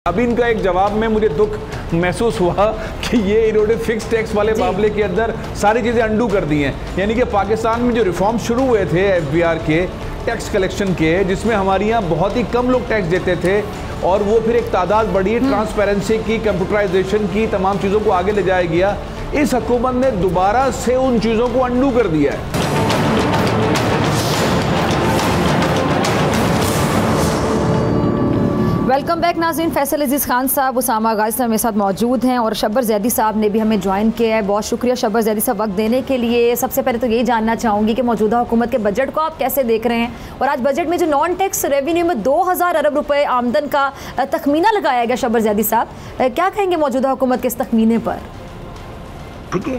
अभी इनका एक जवाब में मुझे दुख महसूस हुआ कि ये इन्होंने फिक्स टैक्स वाले मामले के अंदर सारी चीज़ें अंडू कर दी हैं। यानी कि पाकिस्तान में जो रिफॉर्म शुरू हुए थे एफबीआर के टैक्स कलेक्शन के, जिसमें हमारे यहाँ बहुत ही कम लोग टैक्स देते थे और वो फिर एक तादाद बढ़ी, ट्रांसपेरेंसी की, कंप्यूटराइजेशन की, तमाम चीज़ों को आगे ले जाया गया। इस हुकूमत ने दोबारा से उन चीज़ों को अंडू कर दिया है। वेलकम बैक नाज़रीन। फैसल अजीज़ खान साहब, उसामा गाजी साहब मेरे साथ मौजूद हैं और शब्बर जैदी साहब ने भी हमें ज्वाइन किया है। बहुत शुक्रिया शब्बर जैदी साहब वक्त देने के लिए। सबसे पहले तो यही जानना चाहूँगी कि मौजूदा हुकूमत के बजट को आप कैसे देख रहे हैं, और आज बजट में जो नॉन टैक्स रेवेन्यू में 2000 अरब रुपए आमदन का तखमीना लगाया गया, शब्बर जैदी साहब क्या कहेंगे मौजूदा हुकूमत के इस तखमीने पर? ठीक है,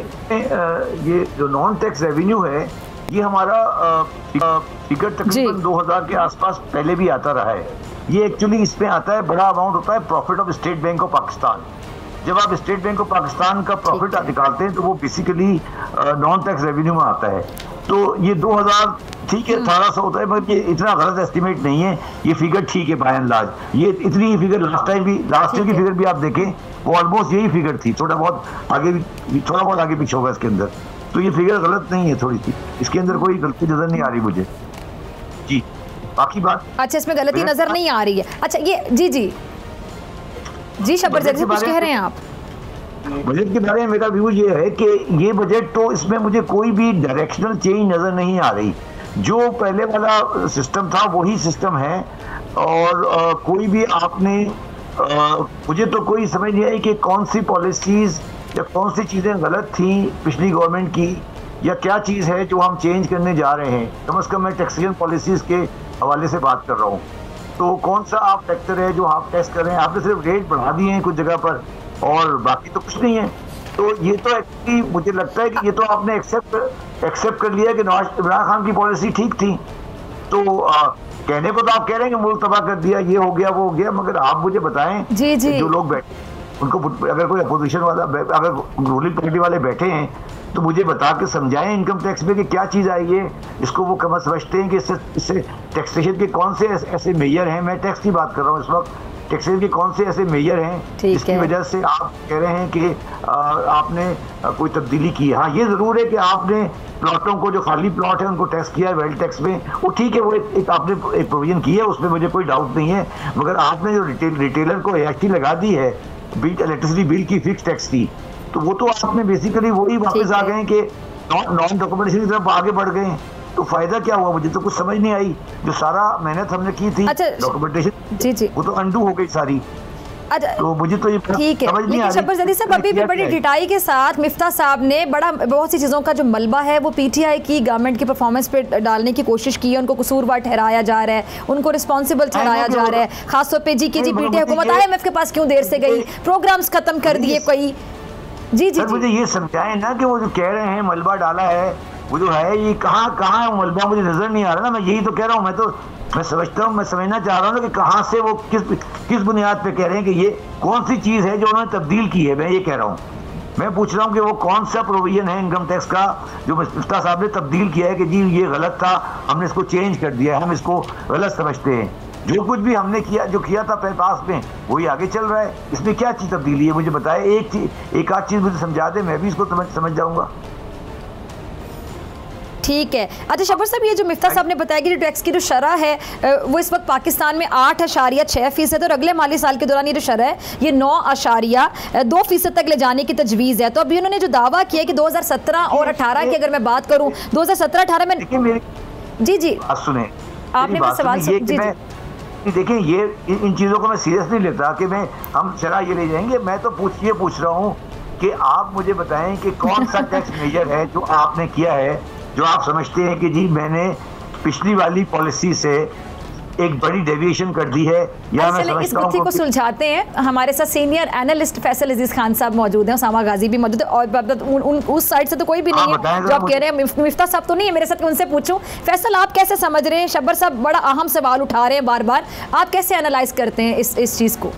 ये जो नॉन टैक्स रेवेन्यू है ये हमारा फिगर तकरीबन 2000 के आसपास पहले भी आता रहा है। ये एक्चुअली इसमें आता है, बड़ा अमाउंट होता है profit of state bank of Pakistan. जब आप स्टेट बैंक ऑफ पाकिस्तान का प्रॉफिट निकालते हैं तो वो बेसिकली नॉन टैक्स रेवेन्यू में आता है। तो ये 2000 ठीक है, 1800 होता है, मगर ये इतना गलत एस्टिमेट नहीं है। ये फिगर ठीक है बाय एंड लार्ज। ये इतनी फिगर लास्ट ईयर की फिगर भी आप देखें वो ऑलमोस्ट यही फिगर थी। थोड़ा बहुत आगे पीछे होगा इसके अंदर। तो ये फिगर गलत नहीं है, थोड़ी सी इसके अंदर कोई गलती नजर नहीं आ रही मुझे जी। बाकी बात अच्छा, इसमें गलती नजर नहीं आ रही है। अच्छा, ये जी शब्बर जैदी कुछ कह रहे हैं आप? बजट के बारे में मेरा व्यू ये है कि ये बजट तो इसमें मुझे कोई भी डायरेक्शनल चेंज नजर नहीं आ रही। जो पहले वाला सिस्टम था वही सिस्टम है, और कोई भी आपने मुझे तो कोई समझ नहीं आई कि कौन सी पॉलिसीज या कौन सी चीज़ें गलत थी पिछली गवर्नमेंट की, या क्या चीज़ है जो हम चेंज करने जा रहे हैं। कम से कम मैं टैक्सेशन पॉलिसीज़ के हवाले से बात कर रहा हूँ। तो कौन सा आप फैक्टर है जो आप टेस्ट कर रहे हैं? आपने सिर्फ रेट बढ़ा दिए हैं कुछ जगह पर और बाकी तो कुछ नहीं है। तो ये तो एक्चुअली मुझे लगता है कि ये तो आपने एक्सेप्ट कर लिया कि नवाज इमरान खान की पॉलिसी ठीक थी। तो कहने को तो आप कह रहे हैं कि मुल्क तबाह कर दिया, ये हो गया वो हो गया, मगर आप मुझे बताएं जी। जो लोग बैठे उनको, अगर कोई अपोजिशन वाला, अगर रूलिंग पार्टी वाले बैठे हैं तो मुझे बता के समझाएं इनकम टैक्स में कि क्या चीज़ आई है। इसको वो कम समझते हैं कि इससे टैक्सेशन के कौन से ऐसे मेजर हैं। मैं टैक्स की बात कर रहा हूँ इस वक्त। टैक्सेशन के कौन से ऐसे मेजर हैं जिसकी वजह से आप कह रहे हैं कि आपने कोई तब्दीली की है। हाँ, ये ज़रूर है कि आपने प्लॉटों को, जो खाली प्लॉट है उनको टैक्स किया है वेल्थ टैक्स में, वो ठीक है, वो एक आपने एक प्रोविजन की है, उसमें मुझे कोई डाउट नहीं है। मगर आपने जो रिटेलर को एएचटी लगा दी है, इलेक्ट्रिसिटी बिल की फिक्स टैक्स की, तो वो तो आपने बेसिकली वही वापस आ गए कि नॉन डॉक्यूमेंटेशन की तरफ आगे बढ़ गए। तो फायदा क्या हुआ? मुझे तो कुछ समझ नहीं आई। जो सारा मेहनत हमने की थी डॉक्यूमेंटेशन जी वो तो अंडू हो गई सारी। तो मुझे तो ये ठीक है, लेकिन शब्बर जैदी साहब अभी भी बड़ी डिटाई के साथ मिफ्ता साहब ने बहुत सी चीज़ों का जो मलबा है वो पीटीआई की गवर्नमेंट की परफॉर्मेंस पे डालने की कोशिश की है। उनको कसूरवार ठहराया जा रहा है, उनको रिस्पॉन्सिबल ठहराया जा रहा है, खासतौर पे जी पीटीआई हुकूमत IMF के पास क्यों देर से गई, प्रोग्राम्स खत्म कर दिए कोई। जी मुझे ये समझाएं ना कि वो जो कह रहे हैं मलबा डाला है, वो जो है ये कहाँ मलबा मुझे नजर नहीं आ रहा ना। मैं यही तो कह रहा हूँ। मैं समझता हूँ, मैं समझना चाह रहा हूँ ना कि कहाँ से वो किस बुनियाद पे कह रहे हैं कि ये कौन सी चीज़ है जो उन्होंने तब्दील की है। मैं ये कह रहा हूँ, मैं पूछ रहा हूँ कि वो कौन सा प्रोविजन है इनकम टैक्स का जो मिफ्ता साहब ने तब्दील किया है कि जी ये गलत था, हमने इसको चेंज कर दिया है, हम इसको गलत समझते हैं। जो कुछ भी हमने किया, जो किया था पास में, वही आगे चल रहा है। इसमें क्या चीज़ तब्दीली है? मुझे बताए, एक आध चीज़ मुझे समझा दे, मैं भी इसको समझ जाऊँगा। ठीक है। अच्छा शब्बर साहब, ये जो मिफ्ता साहब ने बताया कि जो टैक्स की जो शरह है वो इस वक्त पाकिस्तान में 8.6% और अगले माली साल के दौरान ये जो शरह है ये 9.2% तक ले जाने की तजवीज़ है। तो अभी उन्होंने जो दावा किया कि 2017 और 18 की अगर मैं बात करूँ, 2017-18 में जी सुने आपने मेरा सवाल देखिए, ये इन चीज़ों को मैं सीरियस नहीं लेता कि हम शरह ये ले जाएंगे। मैं तो पूछ रहा हूँ कि आप मुझे बताएं कि कौन सा टैक्स मेजर है जो आपने किया है, जो आप समझते हैं कि जी मैंने पिछली वाली पॉलिसी से एक बड़ी डेविएशन कर दी है। या मैं इस गुत्थी को सुलझाते हैं। हमारे साथ सीनियर एनालिस्ट फैसल अजीज खान साहब मौजूद हैं, उसामा गाजी भी मौजूद है, और उस साइड से तो कोई भी नहीं है जो आप कह रहे हैं। मिफ्ता साहब तो नहीं है मेरे साथ, उनसे पूछूं। फैसल, आप कैसे समझ रहे हैं? शब्बर साहब बड़ा अहम सवाल उठा रहे हैं बार बार, आप कैसे एनालाइज करते हैं इस चीज़ को?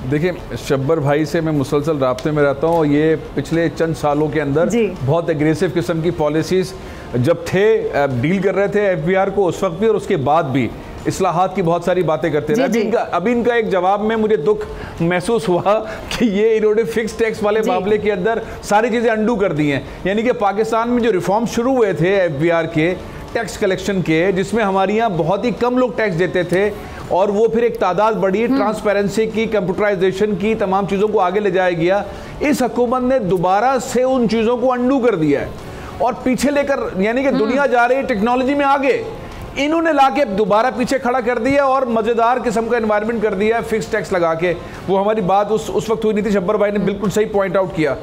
देखिए, शब्बर भाई से मैं मुसलसल राब्ते में रहता हूँ और ये पिछले चंद सालों के अंदर बहुत एग्रेसिव किस्म की पॉलिसीज़ जब थे डील कर रहे थे एफबीआर को उस वक्त भी और उसके बाद भी, इस्लाहात की बहुत सारी बातें करते हैं। अभी इनका एक जवाब में मुझे दुख महसूस हुआ कि ये इन्होंने फिक्स टैक्स वाले मामले के अंदर सारी चीज़ें अंडू कर दी हैं। यानी कि पाकिस्तान में जो रिफॉर्म शुरू हुए थे FBR के टैक्स कलेक्शन के, जिसमें हमारे यहाँ बहुत ही कम लोग टैक्स देते थे और वो फिर एक तादाद बढ़ी, ट्रांसपेरेंसी की, कंप्यूटराइजेशन की, तमाम चीज़ों को आगे ले जाया गया। इस हुकूमत ने दोबारा से उन चीज़ों को अंडू कर दिया है और पीछे लेकर, यानी कि दुनिया जा रही है टेक्नोलॉजी में आगे, इन्होंने लाके दोबारा पीछे खड़ा कर दिया और मज़ेदार किस्म का एनवायरनमेंट कर दिया है फिक्स टैक्स लगा के। वो हमारी बात उस वक्त हुई नहीं थी, शब्बर भाई ने बिल्कुल सही पॉइंट आउट किया।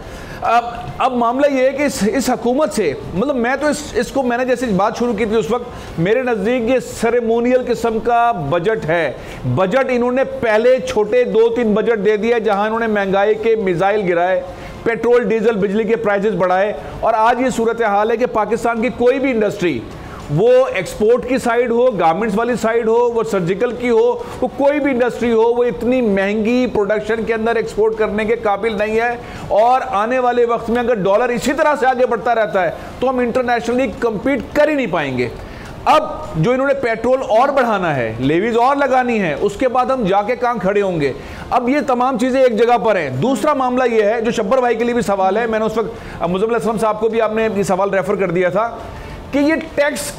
अब मामला ये है कि इस हुकूमत से, मतलब मैं तो इसको, मैंने जैसे बात शुरू की थी उस वक्त, मेरे नज़दीक ये सेरेमोनियल किस्म का बजट है। बजट इन्होंने पहले छोटे 2-3 बजट दे दिया जहां इन्होंने महंगाई के मिसाइल गिराए, पेट्रोल डीजल बिजली के प्राइसेस बढ़ाए, और आज ये सूरत हाल है कि पाकिस्तान की कोई भी इंडस्ट्री, वो एक्सपोर्ट की साइड हो, गारमेंट्स वाली साइड हो, वो सर्जिकल की हो, वो कोई भी इंडस्ट्री हो, वो इतनी महंगी प्रोडक्शन के अंदर एक्सपोर्ट करने के काबिल नहीं है। और आने वाले वक्त में अगर डॉलर इसी तरह से आगे बढ़ता रहता है तो हम इंटरनेशनली compete कर ही नहीं पाएंगे। अब जो इन्होंने पेट्रोल और बढ़ाना है, लेवीज और लगानी है, उसके बाद हम जाके कहां खड़े होंगे। अब ये तमाम चीजें एक जगह पर हैं। दूसरा मामला ये है जो शब्बर भाई के लिए भी सवाल है, मैंने उस वक्त मुज़म्मिल असलम साहब को भी आपने ये सवाल रेफर कर दिया था कि ये टैक्स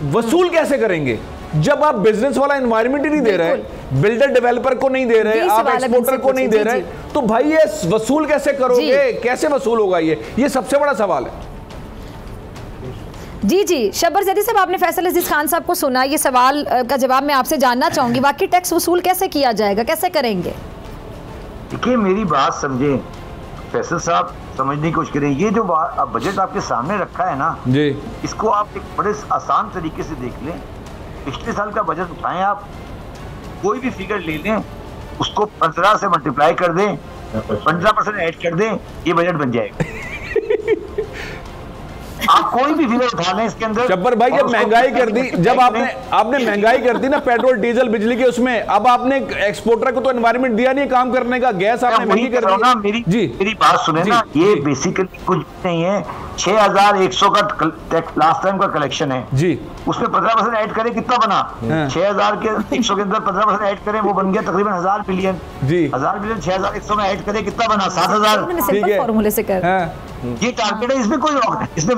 वसूल कैसे करेंगे जब आप बिजनेस वाला एनवायरनमेंट ही नहीं दे रहे, बिल्डर डेवलपर को नहीं दे रहे, आप एक्सपोर्टर को नहीं दे रहे, तो भाई ये वसूल कैसे करोगे, कैसे वसूल होगा? ये सबसे बड़ा सवाल है। जी शब्बर ज़ैदी साहब, आपने फैसल अजीज खान साहब को सुना, ये सवाल का जवाब मैं आपसे जानना चाहूंगी, वाकई टैक्स वसूल कैसे किया जाएगा, कैसे करेंगे? देखिए मेरी बात समझे फैसल साहब, समझने की कोशिश करें। ये जो बजट आपके सामने रखा है ना जी, इसको आप एक बड़े आसान तरीके से देख लें। पिछले साल का बजट उठाएं, आप कोई भी फिगर ले लें, उसको 15 से मल्टीप्लाई कर दें, 15% ऐड कर दें, ये बजट बन जाएगा। आप कोई भी फिगर उठा लें इसके अंदर। शब्बर भाई जब महंगाई कर दी, जब आपने महंगाई कर दी ना पेट्रोल डीजल बिजली के, उसमें अब आपने एक्सपोर्टर को तो एनवायरनमेंट दिया नहीं काम करने का, गैस आपने महंगी कर दी। मेरी बात सुने ना, ये बेसिकली कुछ नहीं है, 6100 का लास्ट टाइम का कलेक्शन है जी, उसमें 15% ऐड करें कितना बना? 6100 के अंदर 15% ऐड करें, वो बन गया तकरीबन 1000 बिलियन जी। 1000 बिलियन 6100 में ऐड करें कितना बना? 7000। फॉर्मूले से कर ये टारगेट है, इसमें कोई इसमें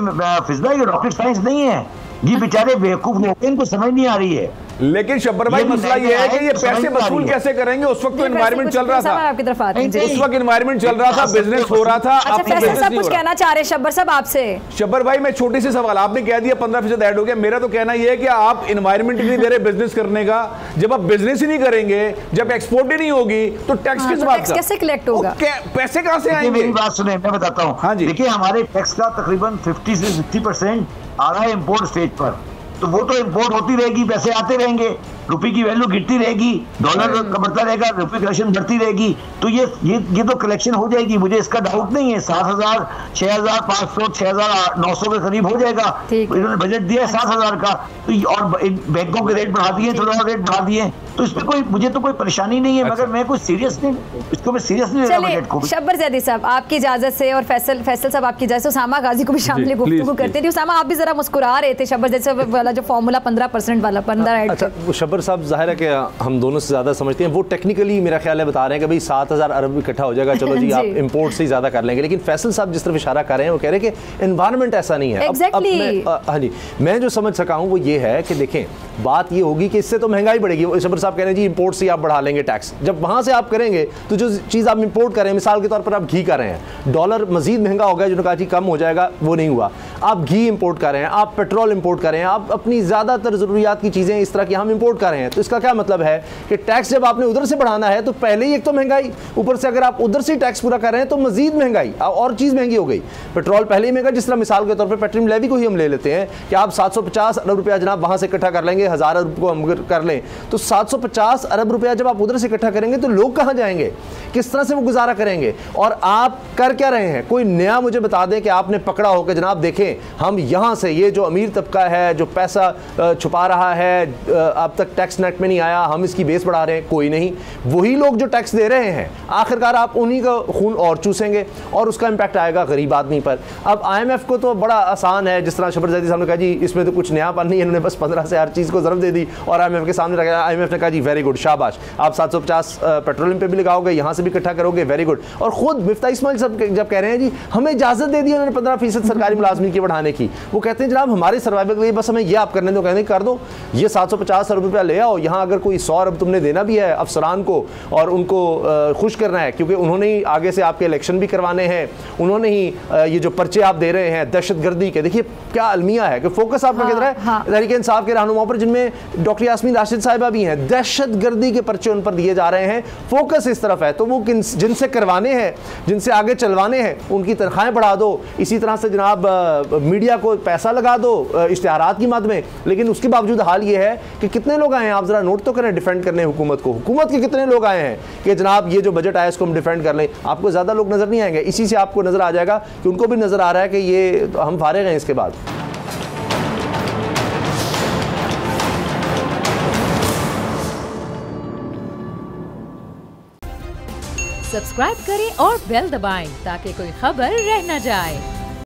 फिजदा ये रॉकेट साइंस नहीं है। ये बेचारे बेवकूफ लोग हैं, इनको समझ नहीं आ रही है। लेकिन शब्बर भाई मसला ये है कि ये पैसे वसूल कैसे करेंगे? उस वक्त तो एनवायरनमेंट चल रहा था, आपकी तरफ आते हैं, उस वक्त एनवायरनमेंट चल रहा था, बिजनेस हो रहा था। अच्छा फैसल साहब कुछ कहना चाह रहे हैं शब्बर साहब आपसे? शब्बर भाई मैं छोटी सी सवाल, आपने कह दिया 15% ऐड हो गया, मेरा तो कहना ये है कि आप एनवायरनमेंट ही नहीं दे रहे बिजनेस करने का। जब आप बिजनेस ही नहीं करेंगे, जब एक्सपोर्ट ही नहीं होगी, तो टैक्स किस बात का? कैसे कलेक्ट होगा? पैसे कहां से आएंगे? मेरी बात सुने, मैं बताता हूँ। हाँ जी, देखिए हमारे टैक्स का तकरीबन 50 से 60% आ रहा है इम्पोर्ट स्टेज पर, तो वो तो इम्पोर्ट होती रहेगी, पैसे आते रहेंगे, रुपए की वैल्यू गिरती रहेगी, डॉलर बढ़ता रहेगा, रुपए कलेक्शन बढ़ती रहेगी, तो ये तो कलेक्शन हो जाएगी, मुझे इसका डाउट नहीं है। 7000, 6500, 6900 के करीब हो जाएगा। इन्होंने बजट दिया 7000 का, तो और बैंकों के रेट बढ़ा दिए, थोड़ा रेट बढ़ा दिए, तो इसमें कोई, मुझे तो कोई परेशानी नहीं है। मगर मैं कुछ सीरियस नहीं, इसको मैं सीरियस नहीं ले रहा बजट को। शब्बर ज़ैदी साहब आपकी इजाजत से, और फैसल साहब आपकी इजाजत से, उसामा गाजी को भी शामिल गुफ्तगू करते थे। उसामा आप भी जरा मुस्कुरा रहे थे, शब्बर ज़ैदी साहब वाला जो फॉर्मूला 15% वाला 15 ऐड। अच्छा वो शब्बर साहब जाहिर है कि हम दोनों से ज़्यादा समझते हैं, वो टेक्निकली मेरा ख्याल है बता रहे हैं कि भाई 7000 अरब इकट्ठा हो जाएगा, चलो जी आप इंपोर्ट से ही ज़्यादा कर लेंगे। लेकिन फैसल साहब जिस तरफ इशारा कर रहे हैं वो कह रहे हैं कि एनवायरनमेंट ऐसा नहीं है। हाँ जी, मैं जो समझ सका हूँ वो ये है कि देखें बात ये होगी कि इससे तो महंगाई बढ़ेगी। शब्बर साहब कह रहे हैं जी इंपोर्ट से आप बढ़ा लेंगे टैक्स, जब वहाँ से आप करेंगे तो जो चीज़ आप इंपोर्ट करें, मिसाल के तौर पर आप घी कर रहे हैं, डॉलर मजीद महंगा हो गया, जिन्होंने कहा जी कम हो जाएगा, वो नहीं हुआ। आप घी इंपोर्ट कर रहे हैं, आप पेट्रोल इंपोर्ट कर रहे हैं, आप अपनी ज़्यादातर ज़रूरियात की चीज़ें इस तरह की हम इंपोर्ट कर रहे हैं, तो इसका क्या मतलब है कि टैक्स जब आपने उधर से बढ़ाना है तो पहले ही एक तो महंगाई, ऊपर से अगर आप उधर से टैक्स पूरा कर रहे हैं तो मजीद महंगाई और चीज़ महंगी हो गई। पेट्रोल पहले ही महंगा, जिस तरह मिसाल के तौर पर पेट्रोलियम लेवी को ही हम ले लेते हैं कि आप 750 अरब रुपया जनाब वहाँ से इकट्ठा कर लेंगे, 1000 अरब को हम कर लें तो 750 अरब रुपया जब आप उधर से इकट्ठा करेंगे तो लोग कहाँ जाएंगे? किस तरह से वो गुजारा करेंगे? और आप कर क्या रहे हैं? कोई नया मुझे बता दें कि आपने पकड़ा हो कि जनाब देखें हम यहाँ से ये जो अमीर तबका है जो पैसा छुपा रहा है अब तक टैक्स नेट में नहीं आया, हम इसकी बेस बढ़ा रहे हैं। कोई नहीं, वही लोग जो टैक्स दे रहे हैं आखिरकार आप उन्हीं का खून और चूसेंगे और उसका इंपैक्ट आएगा गरीब आदमी पर। अब IMF को तो बड़ा आसान है, जिस तरह शबर जैदी साहब ने कहा जी इसमें तो कुछ नयापन नहीं है, इन्होंने बस 15 से हर चीज़ को ज़रब दे दी और IMF के सामने रखा। IMF ने कहा जी वेरी गुड, शाबाश, आप 750 पेट्रोलियम पे भी लगाओगे, यहाँ से भी इकट्ठा करोगे, वेरी गुड। और खुद मिफ्ता इस्माइल साहब जब कह रहे हैं जी हमें इजाज़त दे दी उन्होंने 15% सरकारी मुलाजमी की बढ़ाने की, वो कहते हैं जनाब हमारे सर्वाइवल के लिए बस हमें ये आप करने दो, कहने कर दो, ये 750 अरब रुपया ले आओ, यहाँ अगर कोई 100 अरब तुमने देना भी है अफसरान को और उनको खुश करना है क्योंकि उन्होंने ही आगे से आपके इलेक्शन भी करवाने हैं, उन्होंने ही ये जो पर्चे आप दे रहे हैं दहशतगर्दी के, देखिए क्या अलमिया है कि फोकस आपका किधर है? तहरीक इंसाफ के रहनुमाओं पर, जिनमें डॉक्टर यास्मीन राशिद साहिबा भी हैं, दहशतगर्दी के पर्चे उन पर दिए जा रहे हैं, फोकस इस तरफ है। तो वो जिनसे करवाने हैं, जिनसे आगे चलवाने हैं, उनकी तनख्वाहें बढ़ा दो, इसी तरह से जनाब मीडिया को पैसा लगा दो इश्तिहारात की मद में। लेकिन उसके बावजूद हाल ये है कि कितने लोग आए हैं, आप जरा नोट तो करें, डिफेंड करने हुकूमत को। हुकूमत के कितने लोग आए हैं कि जनाब ये जो बजट आया इसको हम डिफेंड कर लें? आपको ज़्यादा लोग नज़र नहीं आएंगे। इसी से आपको नज़र आ जाएगा कि उनको भी नज़र आ रहा है कि ये हम फारिग हैं इसके बाद। सब्सक्राइब करें और बेल दबाएं ताकि कोई खबर रह न जाए।